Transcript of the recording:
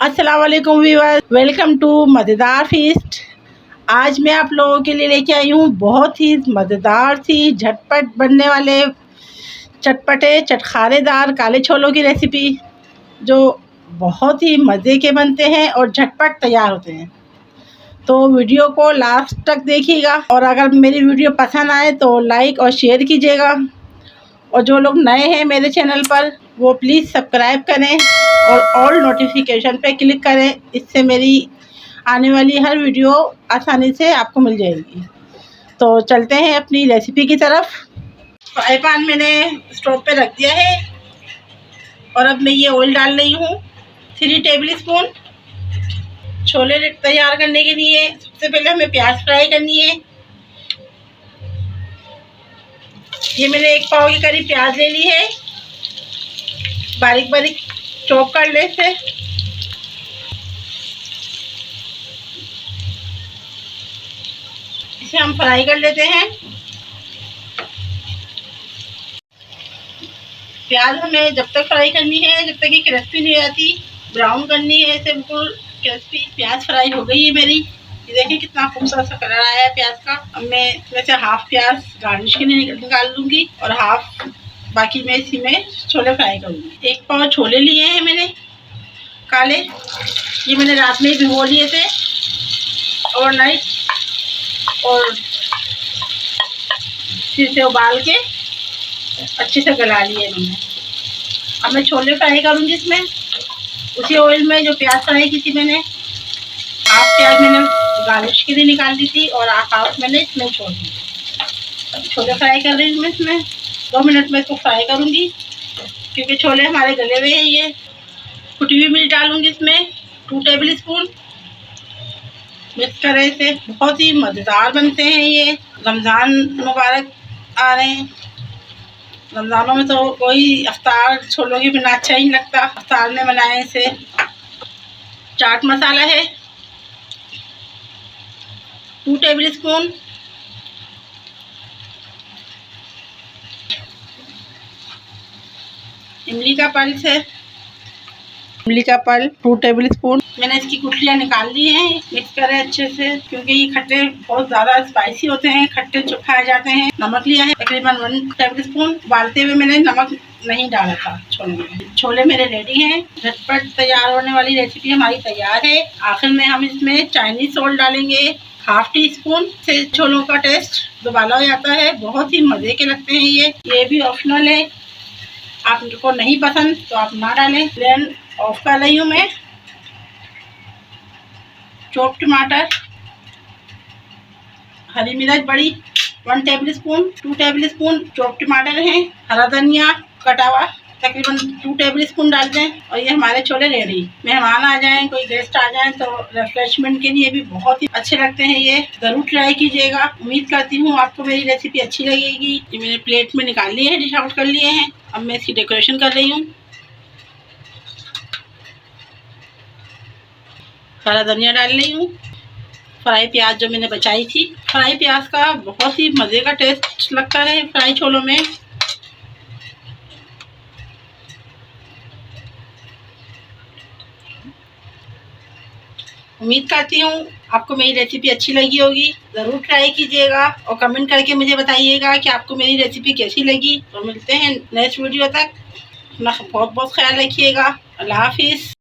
अस्सलाम वालेकुम viewers, welcome to मज़ेदार फीस्ट। आज मैं आप लोगों के लिए लेके आई हूँ बहुत ही मज़ेदार सी झटपट बनने वाले चटपटे चटखारेदार काले छोलों की रेसिपी, जो बहुत ही मज़े के बनते हैं और झटपट तैयार होते हैं। तो वीडियो को लास्ट तक देखिएगा और अगर मेरी वीडियो पसंद आए तो लाइक और शेयर कीजिएगा। और जो लोग नए हैं मेरे चैनल पर वो प्लीज़ सब्सक्राइब करें और ऑल नोटिफिकेशन पे क्लिक करें। इससे मेरी आने वाली हर वीडियो आसानी से आपको मिल जाएगी। तो चलते हैं अपनी रेसिपी की तरफ। फ्राई पैन मैंने स्टोव पे रख दिया है और अब मैं ये ऑयल डाल रही हूँ 3 टेबल स्पून। छोले तैयार करने के लिए सबसे पहले हमें प्याज फ्राई करनी है। ये मैंने 1 पाव के करीब प्याज ले ली है, बारीक बारीक चॉप कर ले से। इसे हम फ्राई कर लेते हैं। प्याज हमें जब तक फ्राई करनी है जब तक ये क्रिस्पी नहीं आती, ब्राउन करनी है इसे बिल्कुल क्रिस्पी। प्याज फ्राई हो गई है मेरी, ये देखिए कितना खूबसूरत सा कलर आया है प्याज का। अब मैं इसमें से हाफ प्याज गार्निश के लिए निकाल लूँगी और हाफ बाकी मैं इसी में छोले फ्राई करूँगी। 1 पाव छोले लिए हैं मैंने काले, ये मैंने रात में ही भिगो लिए थे ओवरनाइट, और फिर से उबाल के अच्छे से गला लिए मैंने। अब मैं छोले फ्राई करूँगी इसमें उसी ऑयल में जो प्याज फ्राई की थी मैंने। हाफ प्याज मैंने गार्निश के लिए निकाल दी थी और हाफ मैंने इसमें छोड़ दी। छोले फ्राई कर रही हूँ मैं इसमें 2 मिनट में इसको फ्राई करूँगी क्योंकि छोले हमारे गले हुए हैं। ये कुटी हुई मिर्च डालूँगी इसमें 2 टेबल स्पून। मिक्स करें इसे, बहुत ही मज़ेदार बनते हैं ये। रमज़ान मुबारक आ रहे हैं, रमज़ानों में तो कोई अफ्तार छोलों के बिना अच्छा ही नहीं लगता। अफ्तार में बनाए इसे। चाट मसाला है 2 टेबल स्पून। इमली का पल्स है, इमली का पल्स 2 टेबल स्पून। मैंने इसकी गुठलियाँ निकाल ली हैं। मिक्स करें अच्छे से क्योंकि ये खट्टे बहुत ज़्यादा स्पाइसी होते हैं, खट्टे खाए जाते हैं। नमक लिया है तकरीबन 1 टेबल स्पून। उबालते हुए मैंने नमक नहीं डाला था छोले में। छोले मेरे रेडी हैं, झटपट तैयार होने वाली रेसिपी हमारी तैयार है। आखिर में हम इसमें चाइनीज सॉल्ट डालेंगे 1/2 टीस्पून से छोलों का टेस्ट दुबाला हो जाता है। बहुत ही मज़े के लगते हैं ये भी ऑप्शनल है, आपको नहीं पसंद तो आप ना डालें। फ्लेम ऑफ कर रही हूँ मैं। चॉप टमाटर, हरी मिर्च बड़ी 1 table spoon, 2 table spoon chop टमाटर हैं। हरा धनिया कटा हुआ तकरीबन 2 टेबल स्पून डाल दें और ये हमारे छोले रेडी। मेहमान आ जाएं, कोई गेस्ट आ जाएं तो रिफ्रेशमेंट के लिए भी बहुत ही अच्छे लगते हैं। ये ज़रूर ट्राई कीजिएगा। उम्मीद करती हूँ आपको मेरी रेसिपी अच्छी लगेगी। ये मैंने प्लेट में निकाल लिए हैं, डिश आउट कर लिए हैं। अब मैं इसकी डेकोरेशन कर रही हूँ। हरा धनिया डाल रही हूँ। फ्राई प्याज जो मैंने बचाई थी, फ्राई प्याज का बहुत ही मज़े का टेस्ट लगता है फ्राई छोलों में। उम्मीद करती हूँ आपको मेरी रेसिपी अच्छी लगी होगी। ज़रूर ट्राई कीजिएगा और कमेंट करके मुझे बताइएगा कि आपको मेरी रेसिपी कैसी लगी। तो मिलते हैं नेक्स्ट वीडियो तक। अपना बहुत बहुत ख्याल रखिएगा। अल्लाह हाफिज़।